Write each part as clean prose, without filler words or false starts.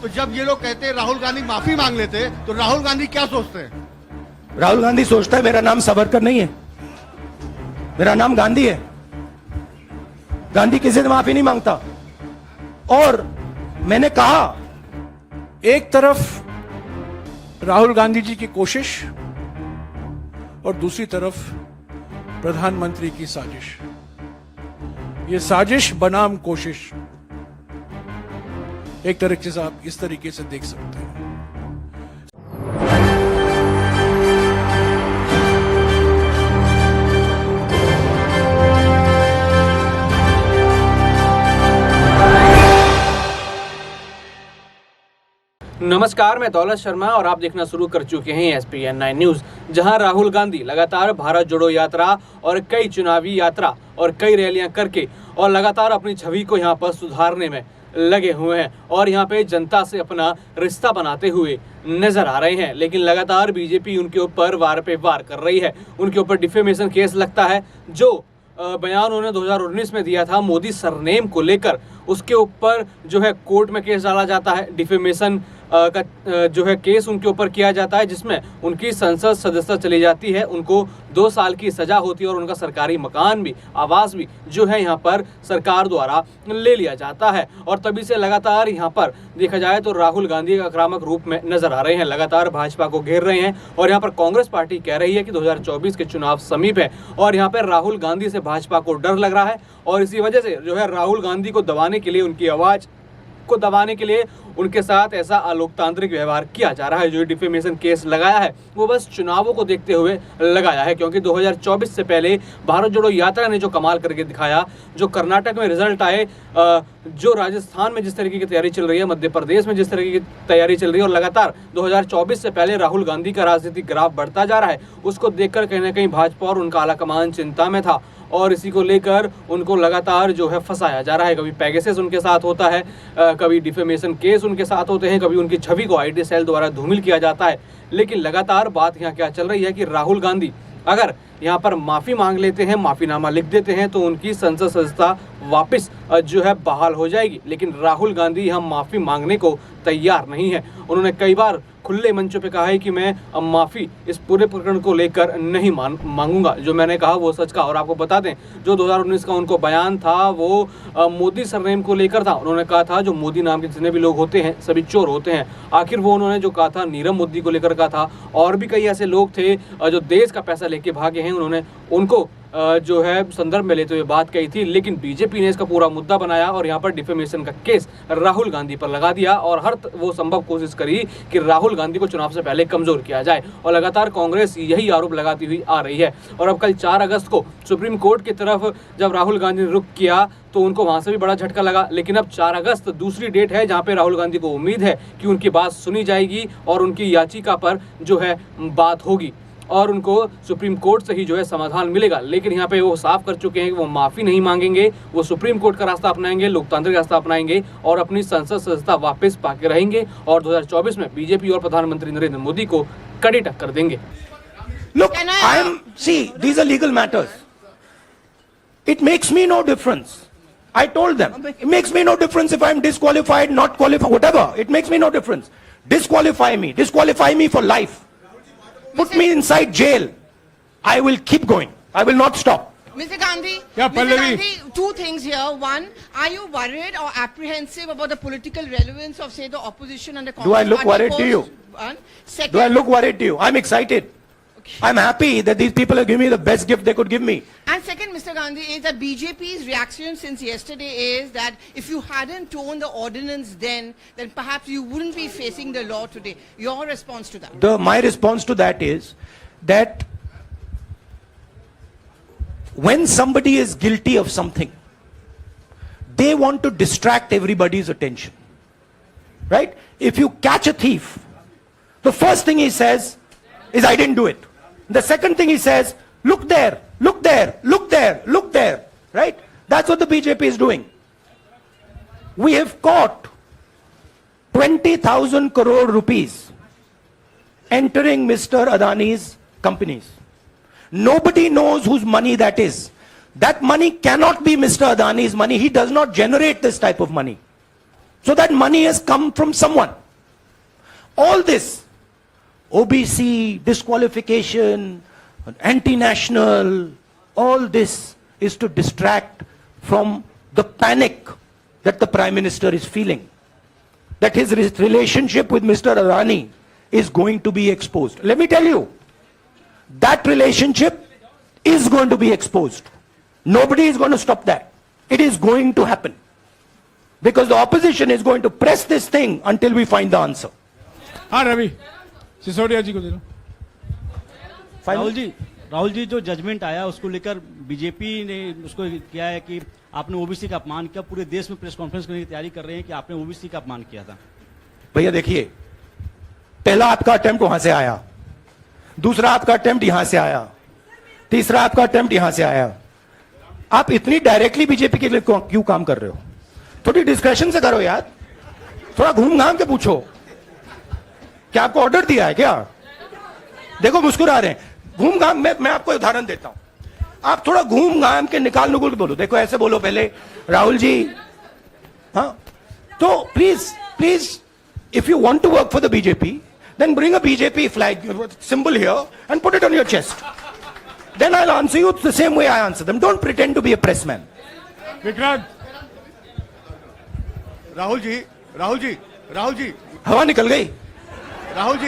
तो जब ये लोग कहते हैं राहुल गांधी माफी मांग लेते तो राहुल गांधी क्या सोचते हैं? राहुल गांधी सोचता है मेरा नाम सावरकर नहीं है, मेरा नाम गांधी है। गांधी किसी से माफी नहीं मांगता। और मैंने कहा, एक तरफ राहुल गांधी जी की कोशिश और दूसरी तरफ प्रधानमंत्री की साजिश। ये साजिश बनाम कोशिश, एक तरीके से आप इस तरीके से देख सकते हैं। नमस्कार, मैं दौलत शर्मा और आप देखना शुरू कर चुके हैं SPN 9 न्यूज, जहां राहुल गांधी लगातार भारत जोड़ो यात्रा और कई चुनावी यात्रा और कई रैलियां करके और लगातार अपनी छवि को यहां पर सुधारने में लगे हुए हैं और यहां पे जनता से अपना रिश्ता बनाते हुए नजर आ रहे हैं। लेकिन लगातार बीजेपी उनके ऊपर वार पे वार कर रही है। उनके ऊपर डिफेमेशन केस लगता है। जो बयान उन्होंने 2019 में दिया था मोदी सरनेम को लेकर, उसके ऊपर जो है कोर्ट में केस डाला जाता है। डिफेमेशन का जो है केस उनके ऊपर किया जाता है, जिसमें उनकी संसद सदस्यता चली जाती है, उनको 2 साल की सजा होती है और उनका सरकारी मकान भी, आवास भी जो है यहाँ पर सरकार द्वारा ले लिया जाता है। और तभी से लगातार यहाँ पर देखा जाए तो राहुल गांधी आक्रामक रूप में नजर आ रहे हैं, लगातार भाजपा को घेर रहे हैं। और यहाँ पर कांग्रेस पार्टी कह रही है कि 2024 के चुनाव समीप है और यहाँ पर राहुल गांधी से भाजपा को डर लग रहा है और इसी वजह से जो है राहुल गांधी को दबाने के लिए, उनकी आवाज को दबाने के लिए उनके साथ ऐसा अलोकतांत्रिक व्यवहार किया जा रहा है। जो डिफेमेशन केस लगाया है वो बस चुनावों को देखते हुए लगाया है, क्योंकि 2024 से पहले भारत जोड़ो यात्रा ने जो कमाल करके दिखाया, जो कर्नाटक में रिजल्ट आए, जो राजस्थान में जिस तरीके की तैयारी चल रही है, मध्य प्रदेश में जिस तरीके की तैयारी चल रही है और लगातार 2024 से पहले राहुल गांधी का राजनीतिक ग्राफ बढ़ता जा रहा है, उसको देखकर कहीं ना कहीं भाजपा और उनका आलाकमान चिंता में था और इसी को लेकर उनको लगातार जो है फंसाया जा रहा है। कभी पैगेसेस उनके साथ होता है, कभी डिफेमेशन केस उनके साथ होते हैं, कभी उनकी छवि को IT सेल द्वारा धूमिल किया जाता है। लेकिन लगातार बात यहाँ क्या चल रही है कि राहुल गांधी अगर यहाँ पर माफ़ी मांग लेते हैं, माफ़ीनामा लिख देते हैं, तो उनकी संसद सदस्यता वापस जो है बहाल हो जाएगी। लेकिन राहुल गांधी यहाँ माफ़ी मांगने को तैयार नहीं है। उन्होंने कई बार खुले मंचों पे कहा है कि मैं अब माफ़ी इस पूरे प्रकरण को लेकर नहीं मांगूंगा। जो मैंने कहा वो सच का। और आपको बता दें, जो 2019 का उनको बयान था वो मोदी सरनेम को लेकर था। उन्होंने कहा था जो मोदी नाम के जितने भी लोग होते हैं सभी चोर होते हैं। आखिर वो उन्होंने जो कहा था नीरव मोदी को लेकर कहा था, और भी कई ऐसे लोग थे जो देश का पैसा लेके भागे हैं, उन्होंने उनको जो है संदर्भ में लेते हुए बात कही थी। लेकिन बीजेपी ने इसका पूरा मुद्दा बनाया और यहाँ पर डिफेमेशन का केस राहुल गांधी पर लगा दिया और हर वो संभव कोशिश करी कि राहुल गांधी को चुनाव से पहले कमजोर किया जाए। और लगातार कांग्रेस यही आरोप लगाती हुई आ रही है। और अब कल 4 अगस्त को सुप्रीम कोर्ट की तरफ जब राहुल गांधी ने रुख किया तो उनको वहां से भी बड़ा झटका लगा। लेकिन अब 4 अगस्त दूसरी डेट है जहां पे राहुल गांधी को उम्मीद है कि उनकी बात सुनी जाएगी और उनकी याचिका पर जो है बात होगी और उनको सुप्रीम कोर्ट से ही जो है समाधान मिलेगा। लेकिन यहाँ पे वो साफ कर चुके हैं कि वो माफ़ी नहीं मांगेंगे, वो सुप्रीम कोर्ट का रास्ता अपनाएंगे, लोकतांत्रिक रास्ता अपनाएंगे और अपनी संसद सदस्यता वापस पाके रहेंगे और 2024 में बीजेपी और प्रधानमंत्री नरेंद्र मोदी को कड़ी टक्कर देंगे। look, these are legal matters. It makes me no difference. I told them, it makes me no difference if I'm disqualified, not qualified, whatever. It makes me no difference. Disqualify me for life. Put me inside jail. I will keep going. I will not stop. Mr. Gandhi, Yeah, Mr. Pallavi. Gandhi, 2 things here. One, are you worried or apprehensive about the political relevance of, say, the opposition and the Congress? Do I look party worried to post? you? One. Second, Do I look worried to you? I'm excited. I'm happy that these people have given me the best gift they could give me. And second, Mr. Gandhi, is that BJP's reaction since yesterday is that if you hadn't torn the ordinance then perhaps you wouldn't be facing the law today. Your response to that? My response to that is that when somebody is guilty of something, they want to distract everybody's attention. Right? If you catch a thief, the first thing he says is, I didn't do it. The second thing he says, look there, look there, look there, look there. Right? That's what the BJP is doing. We have caught 20,000 crore rupees entering Mr. Adani's companies. Nobody knows whose money that is. That money cannot be Mr. Adani's money. He does not generate this type of money. So that money has come from someone. All this, OBC, disqualification, anti-national, all this is to distract from the panic that the Prime Minister is feeling. That his relationship with Mr. Adani is going to be exposed. Let me tell you, that relationship is going to be exposed. Nobody is going to stop that. It is going to happen. Because the opposition is going to press this thing until we find the answer. हाँ रवि सिसोदिया जी को दे दो। राहुल जी जो judgement आया उसको लेकर BJP ने उसको किया है कि आपने ओबीसी का अपमान किया, पूरे देश में प्रेस कॉन्फ्रेंस करने की तैयारी कर रहे हैं कि आपने ओबीसी का अपमान किया था। भैया देखिए, पहला आपका अटेम्प्ट वहां से आया, दूसरा आपका अटेम्प्ट यहां से आया, तीसरा आपका अटेम्प्ट यहां से आया। आप इतनी डायरेक्टली बीजेपी के लिए क्यों काम कर रहे हो? थोड़ी डिस्कशन से करो यार, थोड़ा घूम घाम के पूछो। क्या आपको ऑर्डर दिया है क्या? देखो मुस्कुरा रहे हैं। घूम घाम मैं आपको उदाहरण देता हूं, आप थोड़ा घूम घाम के निकाल नुकुल के बोलो। देखो ऐसे बोलो पहले, राहुल जी, हाँ तो please if you want to work for the BJP, then bring a BJP flag symbol here and put it on your chest. Then I'll answer you the same way I answer them. Don't pretend to be a press man. Vikrant Rahul ji हवा निकल गई। Rahul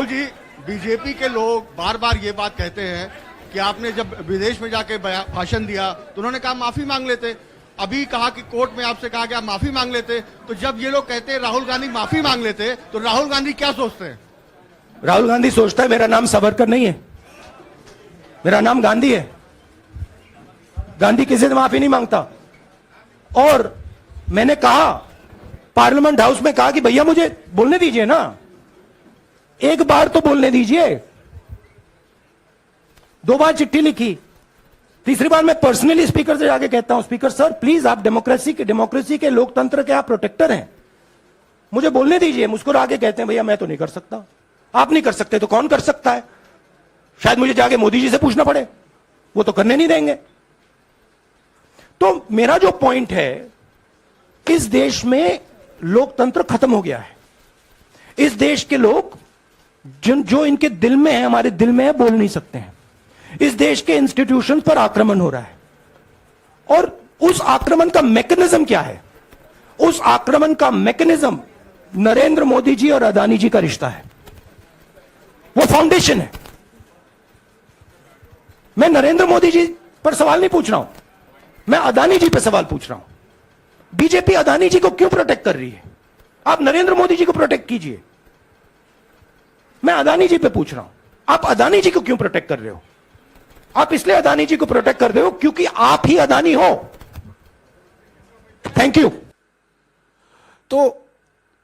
ji BJP के लोग बार बार ये बात कहते हैं कि आपने जब विदेश में जाके भाषण दिया तो उन्होंने कहा माफी मांग लेते। अभी कहा कि कोर्ट में आपसे कहा गया माफी मांग लेते। तो जब ये लोग कहते हैं राहुल गांधी माफी मांग लेते, तो राहुल गांधी क्या सोचते हैं? राहुल गांधी सोचता है मेरा नाम सावरकर नहीं है, मेरा नाम गांधी है। गांधी किसी से माफी नहीं मांगता। और मैंने कहा, पार्लियामेंट हाउस में कहा कि भैया मुझे बोलने दीजिए ना, एक बार तो बोलने दीजिए। 2 बार चिट्ठी लिखी, तीसरी बार मैं पर्सनली स्पीकर से जाके कहता हूं, स्पीकर सर प्लीज, आप डेमोक्रेसी के लोकतंत्र के आप प्रोटेक्टर हैं, मुझे बोलने दीजिए। मुस्कुरा के कहते हैं भैया मैं तो नहीं कर सकता। आप नहीं कर सकते तो कौन कर सकता है? शायद मुझे जाके मोदी जी से पूछना पड़े, वो तो करने नहीं देंगे। तो मेरा जो पॉइंट है, इस देश में लोकतंत्र खत्म हो गया है। इस देश के लोग जो इनके दिल में है, हमारे दिल में है, बोल नहीं सकते हैं। इस देश के इंस्टीट्यूशंस पर आक्रमण हो रहा है। और उस आक्रमण का मैकेनिज्म क्या है? उस आक्रमण का मैकेनिज्म नरेंद्र मोदी जी और अदानी जी का रिश्ता है, वो फाउंडेशन है। मैं नरेंद्र मोदी जी पर सवाल नहीं पूछ रहा हूं, मैं अदानी जी पर सवाल पूछ रहा हूं। बीजेपी अदानी जी को क्यों प्रोटेक्ट कर रही है? आप नरेंद्र मोदी जी को प्रोटेक्ट कीजिए। मैं अदानी जी पे पूछ रहा हूं, आप अदानी जी को क्यों प्रोटेक्ट कर रहे हो? आप इसलिए अदानी जी को प्रोटेक्ट कर रहे हो क्योंकि आप ही अदानी हो। Thank you. तो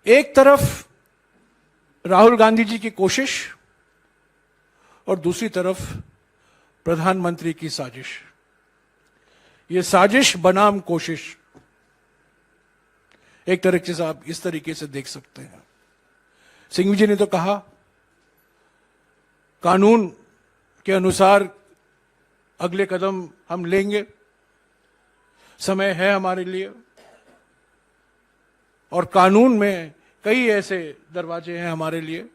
एक तरफ राहुल गांधी जी की कोशिश और दूसरी तरफ प्रधानमंत्री की साजिश। ये साजिश बनाम कोशिश, एक तरीके से आप इस तरीके से देख सकते हैं। सिंघवी जी ने तो कहा, कानून के अनुसार अगले कदम हम लेंगे, समय है हमारे लिए, और कानून में कई ऐसे दरवाजे हैं हमारे लिए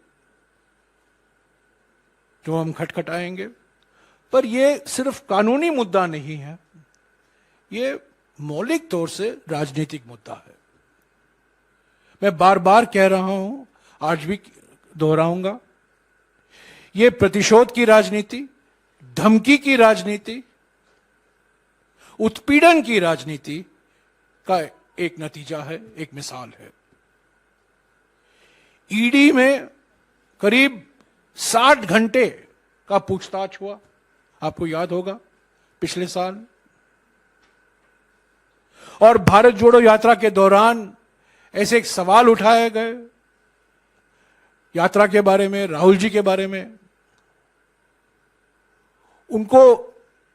जो हम खटखटाएंगे। पर यह सिर्फ कानूनी मुद्दा नहीं है, यह मौलिक तौर से राजनीतिक मुद्दा है। मैं बार बार कह रहा हूं, आज भी दोहराऊंगा, यह प्रतिशोध की राजनीति, धमकी की राजनीति, उत्पीड़न की राजनीति का एक नतीजा है, एक मिसाल है। ईडी में करीब 60 घंटे का पूछताछ हुआ, आपको याद होगा पिछले साल। और भारत जोड़ो यात्रा के दौरान ऐसे एक सवाल उठाए गए यात्रा के बारे में, राहुल जी के बारे में। उनको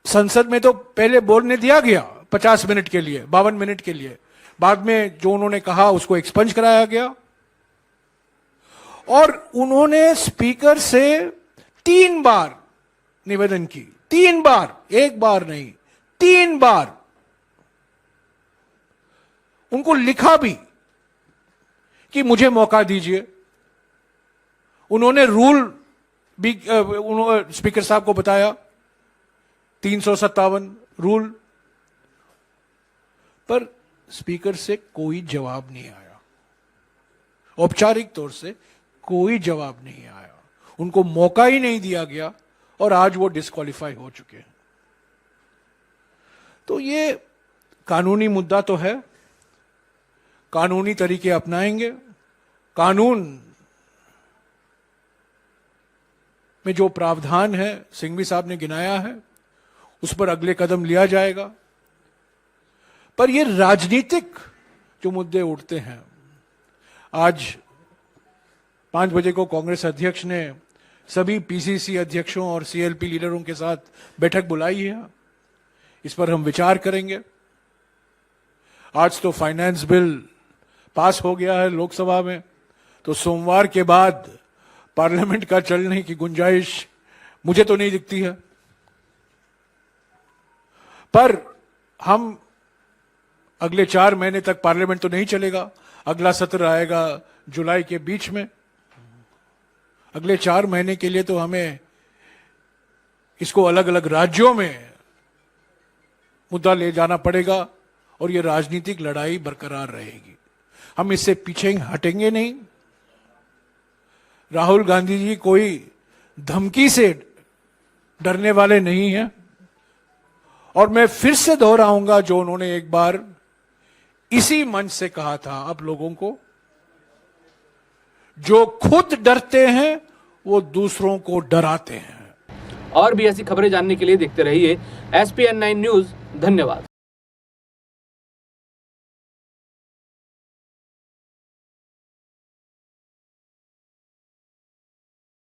संसद में तो पहले बोलने दिया गया 50 मिनट के लिए, 52 मिनट के लिए। बाद में जो उन्होंने कहा उसको एक्सपंज कराया गया और उन्होंने स्पीकर से 3 बार निवेदन की, 3 बार, एक बार नहीं, 3 बार। उनको लिखा भी कि मुझे मौका दीजिए। उन्होंने रूल भी स्पीकर साहब को बताया, 357 रूल, पर स्पीकर से कोई जवाब नहीं आया। औपचारिक तौर से कोई जवाब नहीं आया, उनको मौका ही नहीं दिया गया और आज वो डिस्क्वालीफाई हो चुके हैं। तो ये कानूनी मुद्दा तो है, कानूनी तरीके अपनाएंगे। कानून में जो प्रावधान है, सिंघवी साहब ने गिनाया है, उस पर अगले कदम लिया जाएगा। पर ये राजनीतिक जो मुद्दे उठते हैं, आज 5 बजे को कांग्रेस अध्यक्ष ने सभी पीसीसी अध्यक्षों और सीएलपी लीडरों के साथ बैठक बुलाई है, इस पर हम विचार करेंगे। आज तो फाइनेंस बिल पास हो गया है लोकसभा में, तो सोमवार के बाद पार्लियामेंट का चलने की गुंजाइश मुझे तो नहीं दिखती है। पर हम अगले 4 महीने तक पार्लियामेंट तो नहीं चलेगा, अगला सत्र आएगा जुलाई के बीच में। अगले 4 महीने के लिए तो हमें इसको अलग अलग राज्यों में मुद्दा ले जाना पड़ेगा और ये राजनीतिक लड़ाई बरकरार रहेगी। हम इससे पीछे हटेंगे नहीं। राहुल गांधी जी कोई धमकी से डरने वाले नहीं हैं और मैं फिर से दोहराऊंगा जो उन्होंने एक बार इसी मंच से कहा था आप लोगों को, जो खुद डरते हैं वो दूसरों को डराते हैं। और भी ऐसी खबरें जानने के लिए देखते रहिए SPN9 न्यूज। धन्यवाद।